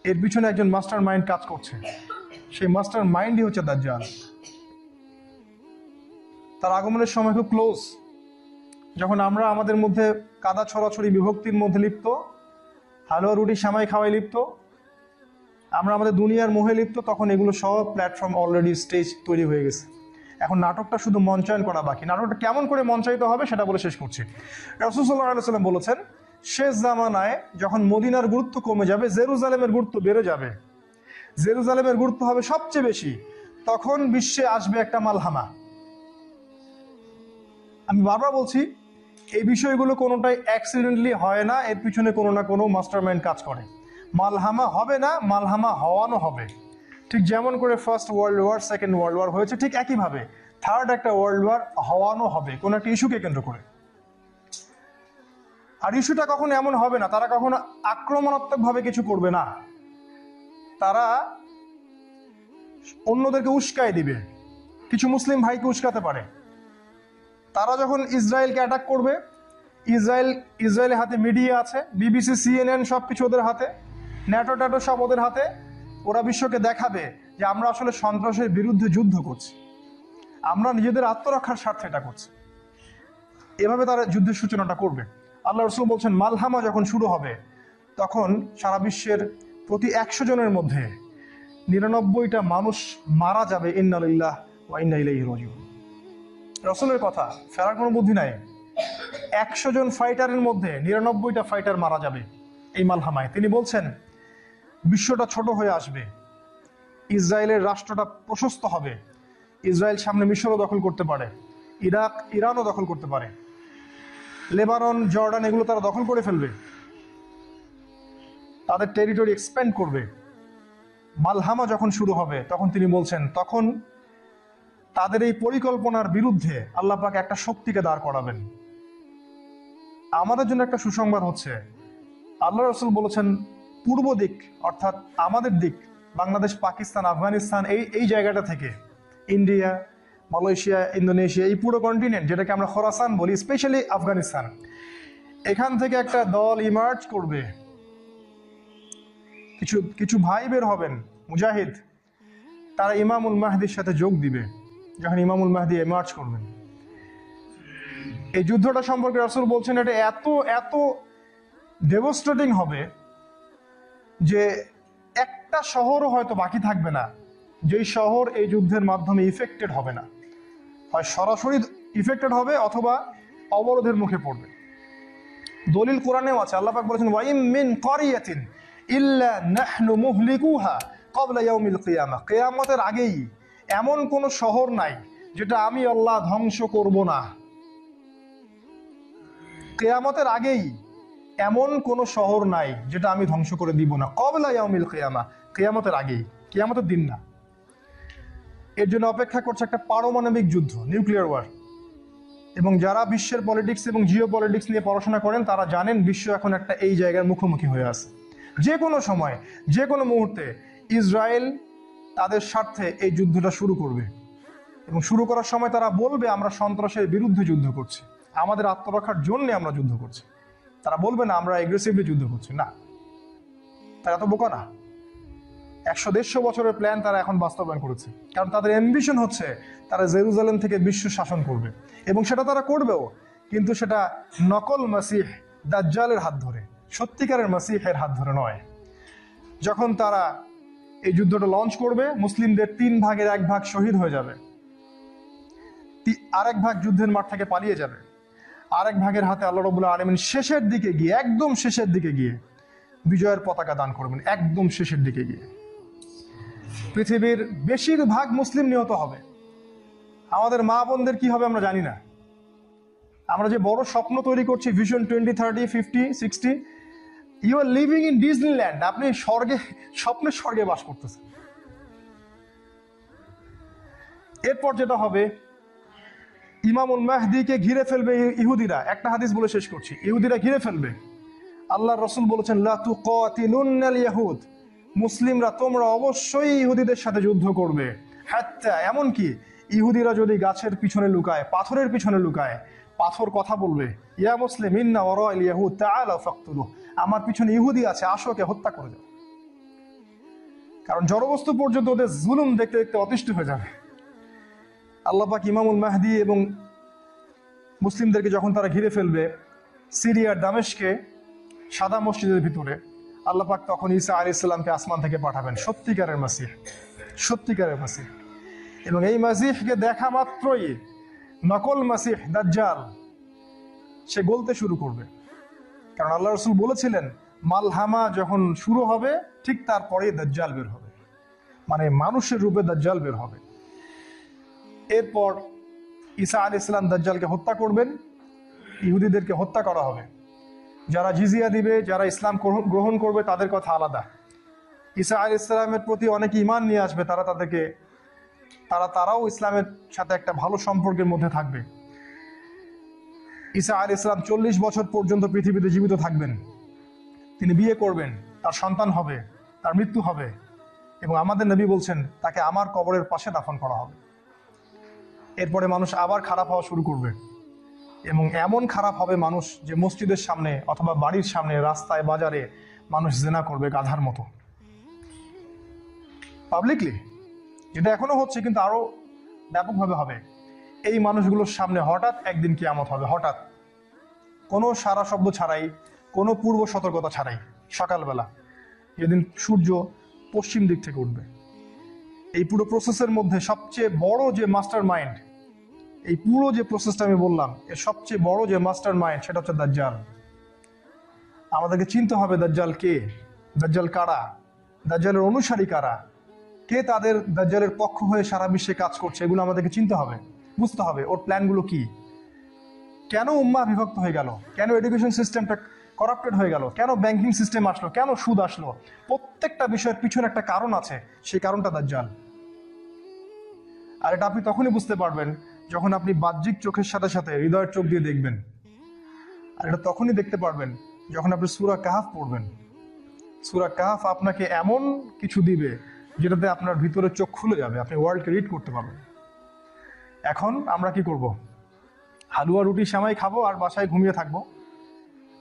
এর পিছনে একজন মাস্টার মাইন্ড কাজ করছে। সেই মাস্টার মাইন্ডই হচ্ছে দাজ্জাল। তার আগমনের সময় খুব ক্লোজ। যখন আমরা আমাদের মধ্যে কাদা ছড়াছড়ি বিভক্তির মধ্যে লিপ্ত, হালুয়া রুটি সামাই খাওয়াই লিপ্ত, আমরা আমাদের দুনিয়ার মোহে লিপ্ত, তখন এগুলো সব প্ল্যাটফর্ম অলরেডি স্টেজ তৈরি হয়ে গেছে। এখন নাটকটা শুধু মঞ্চায়ন করা বাকি। নাটকটা কেমন করে মঞ্চায়িত হবে সেটা বলে শেষ করছি। রাসূল সাল্লাল্লাহু আলাইহি ওয়াসাল্লাম বলেছেন, শেষ জামানায় যখন মদিনার গুরুত্ব কমে যাবে, জেরুজালেমের গুরুত্ব বেড়ে যাবে, জেরুজালেমের গুরুত্ব হবে সবচেয়ে বেশি, তখন বিশ্বে আসবে একটা মালহামা। আমি বারবার বলছি, এই বিষয়গুলো কোনোটাই অ্যাক্সিডেন্টলি হয় না, এর পিছনে কোনো না কোনো মাস্টারমাইন্ড কাজ করে। মালহামা হবে না, মালহামা হওয়ানো হবে। ঠিক যেমন করে first world war, second world war হয়েছে, ঠিক একইভাবে থার্ড একটা ওয়ার্ল্ড ওয়ার হওয়ানো হবে কোনো একটা ইস্যুকে কেন্দ্র করে। আর ইস্যুটা কখনো এমন হবে না, তারা কখনো আক্রমণাত্মকভাবে কিছু করবে না, তারা অন্যদেরকে উস্কাই দিবে। কিছু মুসলিম ভাইকে উস্কাতে পারে। তারা যখন ইসরায়েলকে অ্যাটাক করবে, ইসরায়েলের হাতে মিডিয়া আছে, বিবিসি, সিএনএন সবকিছু ওদের হাতে, ন্যাটো ট্যাটো সব ওদের হাতে। ওরা বিশ্বকে দেখাবে যে আমরা আসলে সন্ত্রাসের বিরুদ্ধে যুদ্ধ করছি, আমরা নিজেদের আত্মরক্ষার স্বার্থে এটা করছি। এভাবে তারা যুদ্ধের সূচনাটা করবে। আল্লাহ রাসূল বলছেন, মালহামা যখন শুরু হবে তখন সারা বিশ্বের প্রতি 100 জনের মধ্যে 99টা মানুষ মারা যাবে। ইন্না লিল্লাহি ওয়া ইন্না ইলাইহি রাজিউন। রাসূলের কথা, ফেরার কোনো বুদ্ধি নাই। 100 জন ফাইটারের মধ্যে 99টা ফাইটার মারা যাবে এই মালহামায়। তিনি বলছেন বিশ্বটা ছোট হয়ে আসবে, ইসরায়েলের রাষ্ট্রটা প্রশস্ত হবে, ইসরায়েল সামনে মিশরও দখল করতে পারে, ইরাক, ইরানও দখল করতে পারে, লেবানন, জর্ডান, এগুলো তারা দখল করে ফেলবে, তাদের টেরিটরি এক্সপ্যান্ড করবে। মালহামা যখন শুরু হবে তখন তিনি বলছেন, তখন তাদের এই পরিকল্পনার বিরুদ্ধে আল্লাহ পাক একটা শক্তিকে দাঁড় করাবেন। আমাদের জন্য একটা সুসংবাদ হচ্ছে, আল্লাহ রাসূল বলেছেন পূর্ব দিক, অর্থাৎ আমাদের দিক, বাংলাদেশ, পাকিস্তান, আফগানিস্তান, এই জায়গাটা থেকে, ইন্ডিয়া, মালয়েশিয়া, ইন্দোনেশিয়া, এই পুরো কন্টিনেন্ট যেটাকে আমরা খোরাসান বলি, স্পেশালি আফগানিস্তান, এখান থেকে একটা দল ইমার্জ করবে, কিছু কিছু ভাই বের হবেন মুজাহিদ, তারা ইমামুল মাহদির সাথে যোগ দিবে যখন ইমামুল মাহদি ইমার্জ করবেন। এই যুদ্ধটা সম্পর্কে রাসূল বলছেন এটা এত এত ডেভাস্টেটিং হবে যে একটা শহরও হয়তো বাকি থাকবে না যেই শহর এই যুদ্ধের মাধ্যমে ইফেক্টেড হবে না। হয় সরাসরি ইফেক্টেড হবে অথবা অবরোধের মুখে পড়বে। দলিল কোরআনেও আছে, আল্লাহ পাক বলেছেন ওয়াইম মিন ক্বরিয়াতিন ইল্লা নাহনু মুহলিকুহা ক্বাবলা ইয়াউমিল কিয়ামাহ। কিয়ামতের আগেই এমন কোন শহর নাই যেটা আমি আল্লাহ ধ্বংস করব না। কিয়ামতের আগেই এমন কোন শহর নাই যেটা আমি ধ্বংস করে দিব না। ক্বাবলা ইয়াউমিল কিয়ামাহ, কিয়ামতের আগেই, কিয়ামতের দিন না। এর জন্য অপেক্ষা করছে একটা পারমাণবিক যুদ্ধ, নিউক্লিয়ার ওয়ার। এবং যারা বিশ্বের পলিটিক্স এবং জিও পলিটিক্স নিয়ে পড়াশোনা করেন তারা জানেন বিশ্ব এখন একটা এই জায়গার মুখোমুখি হয়ে আছে। যে কোনো সময়, যে কোনো মুহূর্তে ইসরায়েল তাদের স্বার্থে এই যুদ্ধটা শুরু করবে এবং শুরু করার সময় তারা বলবে আমরা সন্ত্রাসের বিরুদ্ধে যুদ্ধ করছি, আমাদের আত্মরক্ষার জন্য আমরা যুদ্ধ করছি। তারা বলবে না আমরা এগ্রেসিভলি যুদ্ধ করছি, না, তারা এত বোকা না। 100-150 বছরের প্ল্যান তারা এখন বাস্তবায়ন করেছে, কারণ তাদের অ্যাম্বিশন হচ্ছে তারা জেরুজালেম থেকে বিশ্ব শাসন করবে এবং সেটা তারা করবেও, কিন্তু সেটা নকল মাসিহ দাজ্জালের হাত ধরে, সত্যিকারের মাসিহের হাত ধরে নয়। যখন তারা এই যুদ্ধটা লঞ্চ করবে মুসলিমদের 3 ভাগের 1 ভাগ শহীদ হয়ে যাবে, আরেক ভাগ যুদ্ধের মাঠ থেকে পালিয়ে যাবে, আরেক ভাগের হাতে আল্লাহ রাব্বুল আলামিন শেষের দিকে গিয়ে, একদম শেষের দিকে গিয়ে বিজয়ের পতাকা দান করবেন। একদম শেষের দিকে গিয়ে পৃথিবীর বেশিরভাগ মুসলিম নিহত হবে। আমাদের মা বোনদের কি হবে আমরা জানি না। আমরা যে বড় স্বপ্ন তৈরি করছি vision 2030, 50, 60, you are living in Disneyland. আপনি স্বর্গে, স্বপ্নের স্বর্গে বাস করতেছেন। এরপর যেটা হবে, ইমামুল মাহদিকে ঘিরে ফেলবে ইহুদিরা। একটা হাদিস বলে শেষ করছি, ইহুদিরা ঘিরে ফেলবে। আল্লাহর রাসূল বলেছেন লা তুকাতিলুন্নাল ইয়াহুদ, মুসলিমরা তোমরা অবশ্যই ইহুদিদের সাথে যুদ্ধ করবে। হাত্তা, এমনকি ইহুদিরা যদি গাছের পিছনে লুকায়, পাথরের পিছনে লুকায়, পাথর কথা বলবে, ইয়া মুসলিম ইন্না ওয়ারাইল ইয়াহুদ তাআলা ফাকতুলু, আমার পিছনে ইহুদি আছে, আসো ওকে হত্যা করে দাও। কারণ জড়বস্তু পর্যন্ত ওদের জুলুম দেখতে দেখতে অতিষ্ঠ হয়ে যাবে। আল্লাহ পাক ইমামুল মাহদি এবং মুসলিমদেরকে যখন তারা ঘিরে ফেলবে সিরিয়ার দামেশকে, সাদা মসজিদের ভিতরে, আল্লাহ পাক তখন ঈসা আলাইহিস সালামকে আসমান থেকে পাঠাবেন, সত্যিকারের মাসিহ, সত্যিকারের মাসিহ। এবং এই মাসিহকে দেখা মাত্রই নকল মাসিহ দাজ্জাল সে গলতে শুরু করবে। কারণ আল্লাহ রাসূল বলেছিলেন মালহামা যখন শুরু হবে ঠিক তারপরেই দাজ্জাল বের হবে, মানে মানুষের রূপে দাজ্জাল বের হবে। এরপর ঈসা আলাইহিস সালাম দাজ্জালকে হত্যা করবেন, ইহুদিদেরকে হত্যা করা হবে। যারা জিজিয়া দিবে, যারা ইসলাম গ্রহণ করবে তাদের কথা আলাদা। ঈসা আলাইহিস সালামের প্রতি অনেকে ঈমান নিয়ে আসবে, তারাও ইসলামের সাথে একটা ভালো সম্পর্কের মধ্যে থাকবে। ঈসা আলাইহিস সালাম 40 বছর পর্যন্ত পৃথিবীতে জীবিত থাকবেন। তিনি বিয়ে করবেন, তার সন্তান হবে, তার মৃত্যু হবে এবং আমাদের নবী বলছেন তাকে আমার কবরের পাশে দাফন করা হবে। এরপরে মানুষ আবার খারাপ হওয়া শুরু করবে এবং এমন খারাপ হবে মানুষ যে মসজিদের সামনে অথবা বাড়ির সামনে, রাস্তায়, বাজারে মানুষ জিনা করবে গাধার মতো পাবলিকলি, যেটা এখনো হচ্ছে কিন্তু আরো ব্যাপকভাবে হবে। এই মানুষগুলোর সামনে হঠাৎ একদিন কিয়ামত হবে, হঠাৎ, কোনো সারা শব্দ ছাড়াই, কোনো পূর্ব সতর্কতা ছাড়াই, সকালবেলা যেদিন সূর্য পশ্চিম দিক থেকে উঠবে। এই পুরো প্রসেসের মধ্যে সবচেয়ে বড় যে মাস্টার মাইন্ড, এই পুরো যে প্রসেসটা আমি বললাম, এর সবচেয়ে বড় যে মাস্টার মাইন্ড সেটা হচ্ছে দাজ্জাল। আমাদেরকে চিনতে হবে দাজ্জাল কে, দাজ্জাল কারা, দাজ্জালের অনুসারী কারা, কে তাদের দাজ্জালের পক্ষ হয়ে সারা বিশ্বে কাজ করছে, এগুলো আমাদেরকে চিনতে হবে, বুঝতে হবে ওর প্ল্যানগুলো কি। কেন উম্মাহ বিভক্ত হয়ে গেল, কেন এডুকেশন সিস্টেমটা করাপ্টেড হয়ে গেল, কেন ব্যাংকিং সিস্টেম আসলো, কেন সুদ আসলো, প্রত্যেকটা বিষয়ের পিছনে একটা কারণ আছে, সেই কারণটা দাজ্জাল। আর এটা আপনি তখনই বুঝতে পারবেন যখন আপনি বাহ্যিক চোখের সাথে সাথে হৃদয়ের চোখ দিয়ে দেখবেন। আর এটা তখনই দেখতে পারবেন যখন আপনি সূরা কাহাফ পড়বেন। সূরা কাহাফ আপনাকে এমন কিছু দিবে যেটাতে আপনার ভিতরে চোখ খুলে যাবে, আপনি ওয়ার্ল্ডকে রিড করতে পারবেন। এখন আমরা কি করব? হালুয়া রুটি সেমাই খাবো আর বাসায় ঘুমিয়ে থাকবো,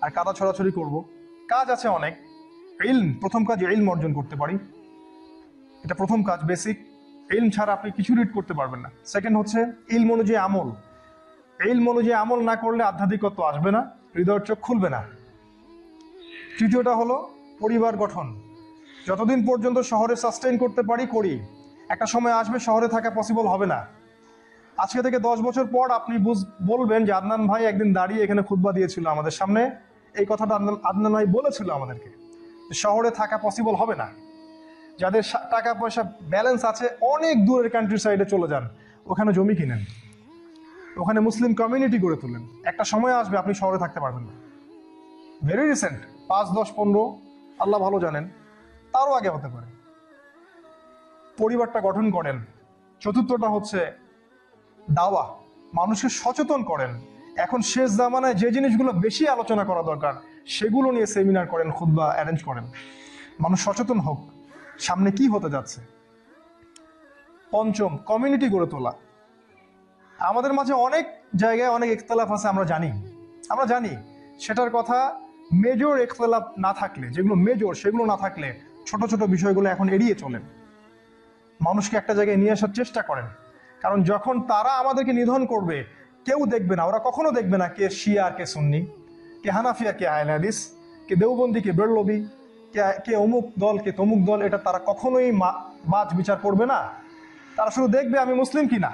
আর কাদা ছড়াছড়ি করব। কাজ আছে অনেক। ইলম, প্রথম কাজ ইলম অর্জন করতে পারি, এটা প্রথম কাজ, বেসিক। ইলম ছাড়া আপনি কিছু রিড করতে পারবেন না। সেকেন্ড হচ্ছে ইলম অনুযায়ী আমল। ইলম অনুযায়ী আমল না করলে আধ্যাত্মিকত্ব আসবে না, হৃদয়ের চোখ খুলবে না। তৃতীয়টা হলো পরিবার গঠন। যতদিন পর্যন্ত শহরে সাস্টেইন করতে পারি করি, একটা সময় আসবে শহরে থাকা পসিবল হবে না। আজকে থেকে 10 বছর পর আপনি বলবেন যে আদনান ভাই একদিন দাঁড়িয়ে এখানে খুতবা দিয়েছিল আমাদের সামনে, এই কথাটা আদনান ভাই বলেছিল আমাদেরকে, শহরে থাকা পসিবল হবে না। যাদের টাকা পয়সা ব্যালেন্স আছে অনেক দূরের কান্ট্রি সাইডে চলে যান, ওখানে জমি কিনেন, ওখানে মুসলিম কমিউনিটি গড়ে তোলেন। একটা সময় আসবে আপনি শহরে থাকতে পারবেন না। ভেরি রিসেন্ট, 5, 10, 15, আল্লাহ ভালো জানেন, তারও আগে হতে পারে। পরিবারটা গঠন করেন। চতুর্থটা হচ্ছে দাওয়া, মানুষকে সচেতন করেন। এখন শেষ জামানায় যে জিনিসগুলো বেশি আলোচনা করা দরকার সেগুলো নিয়ে সেমিনার করেন, খুতবা অ্যারেঞ্জ করেন, মানুষ সচেতন হোক সামনে কি হতে যাচ্ছে। পঞ্চম, কমিউনিটি গড়ে তোলা। আমাদের মাঝে অনেক জায়গায় অনেক ইখতিলাফ আছে, আমরা জানি সেটার কথা। মেজর ইখতিলাফ না থাকলে, যেগুলো মেজর সেগুলো না থাকলে ছোট ছোট বিষয়গুলো এখন এড়িয়ে চলেন, মানুষকে একটা জায়গায় নিয়ে আসার চেষ্টা করেন। কারণ যখন তারা আমাদেরকে নিধন করবে কেউ দেখবে না, ওরা কখনো দেখবে না কে শিয়া আর কে সুন্নি, কে হানাফিয়া কে আহলে হাদিস, কে দেওবন্দি কে বেরলবি, কে অমুক দল কে তমুক দল, এটা তারা কখনোই বাজ বিচার করবে না। তারা শুধু দেখবে আমি মুসলিম কিনা,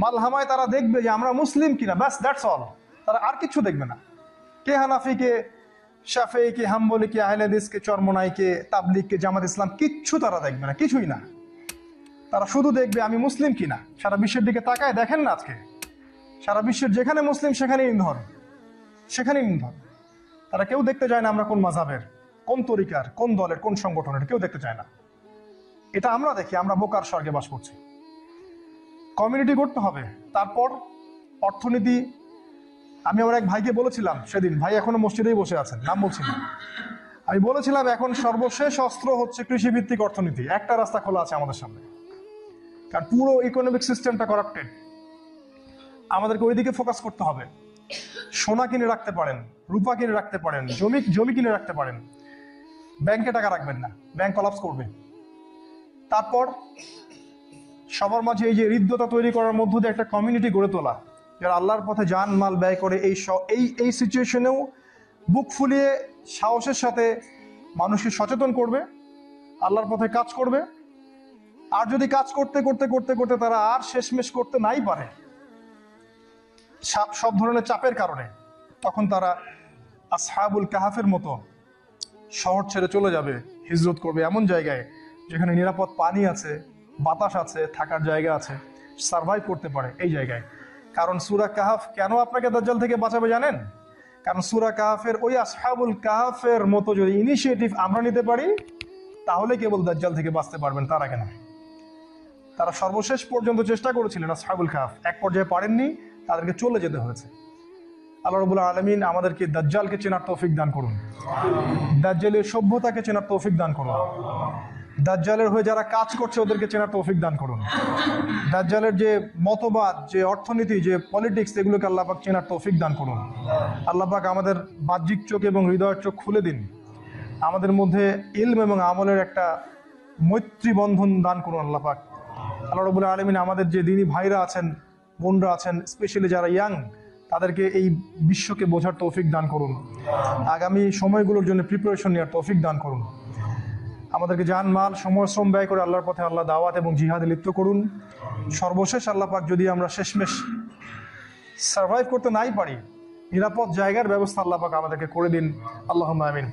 মালহামায় তারা দেখবে যে আমরা মুসলিম কিনা, ব্যাস, দ্যাটস অল। তারা আর কিছু দেখবে না। কে হানাফি, কে শাফেঈ, কে হাম্বলি, কে আহলে হাদিস, কে চরমনাই, কে তাবলিগ, কে জামাত ইসলাম, কিচ্ছু তারা দেখবে না, কিছুই না। তারা শুধু দেখবে আমি মুসলিম কিনা। সারা বিশ্বের দিকে তাকায় দেখেন না, আজকে সারা বিশ্বের যেখানে মুসলিম সেখানেই ইন্ধন। তারা কেউ দেখতে চায় না আমরা কোন মাযহাবের, কোন তরিকার, কোন দলের, কোন সংগঠনের, কেউ দেখতে চায় না। এটা আমরা দেখি, আমরা বোকার স্বর্গে বাস করছি। কমিউনিটি করতে হবে। তারপর অর্থনীতি। আমি আমার এক ভাইকে বলেছিলাম সেদিন, ভাই এখনো মসজিদেই বসে আছেন, নাম বলছি না, আমি বলেছিলাম এখন সর্বশেষ অস্ত্র হচ্ছে কৃষিভিত্তিক অর্থনীতি। একটা রাস্তা খোলা আছে আমাদের সামনে, কারণ পুরো ইকোনমিক সিস্টেমটা করাপ্টেড। আমাদেরকে ওইদিকে ফোকাস করতে হবে। সোনা কিনে রাখতে পারেন, রূপা কিনে রাখতে পারেন, জমি কিনে রাখতে পারেন, ব্যাংকে টাকা রাখবেন না, ব্যাংক কলাপস করবে। তারপর সবার মাঝে এই যে হৃদ্যতা তৈরি করার মধ্য দিয়ে একটা কমিউনিটি গড়ে তোলা, যারা আল্লাহর পথে জান মাল ব্যয় করে এই সিচুয়েশনেও বুক ফুলিয়ে সাহসের সাথে মানুষকে সচেতন করবে, আল্লাহর পথে কাজ করবে। আর যদি কাজ করতে করতে করতে করতে তারা আর শেষমেশ করতে নাই পারে সব ধরনের চাপের কারণে, তখন তারা আসহাবুল কাহাফের মতো শহর ছেড়ে চলে যাবে, হিজরত করবে এমন জায়গায় যেখানে নিরাপদ পানি আছে, বাতাস আছে, থাকার জায়গা আছে, সার্ভাইভ করতে পারে এই জায়গায়। কারণ সূরা কাহাফ কেন আপনাকে দাজ্জাল থেকে বাঁচাবে জানেন? কারণ সূরা কাহাফের ওই আসহাবুল কাহাফের মতো যদি ইনিশিয়েটিভ আমরা নিতে পারি তাহলে কেবল দাজ্জাল থেকে বাঁচতে পারবেন, তার আগে না। তারা সর্বশেষ পর্যন্ত চেষ্টা করেছিলেন আসহাবুল কাহাফ, এক পর্যায়ে পারেননি, তাদেরকে চলে যেতে হয়েছে। আল্লাহ রাব্বুল আলামিন আমাদেরকে দাজ্জালকে চেনার তৌফিক দান করুন, দাজ্জালের সভ্যতাকে চেনার তৌফিক দান করুন, দাজ্জালের হয়ে যারা কাজ করছে ওদেরকে চেনার তৌফিক দান করুন, দাজ্জালের যে মতবাদ, যে অর্থনীতি, যে পলিটিক্স, এগুলোকে আল্লাহ পাক চেনার তৌফিক দান করুন। আল্লাহ পাক আমাদের বাহ্যিক চোখ এবং হৃদয়ের চোখ খুলে দিন, আমাদের মধ্যে ইলম এবং আমলের একটা মৈত্রী বন্ধন দান করুন আল্লাহ পাক। আল্লাহ রাব্বুল আলামিন আমাদের যে দিনী ভাইরা আছেন, বোনরা আছেন, স্পেশালি যারা ইয়াং, তাদেরকে এই বিশ্বকে বোঝার তৌফিক দান করুন, আগামী সময়গুলোর জন্য প্রিপারেশন নেওয়ার তৌফিক দান করুন। আমাদেরকে জান মাল সময় শ্রম ব্যয় করে আল্লাহর পথে আল্লাহ দাওয়াত এবং জিহাদে লিপ্ত করুন। সর্বশেষ আল্লাহ পাক যদি আমরা শেষমেশ সার্ভাইভ করতে নাই পারি, নিরাপদ জায়গার ব্যবস্থা আল্লাহ পাক আমাদেরকে করে দিন। আল্লাহুম্মা আমিন।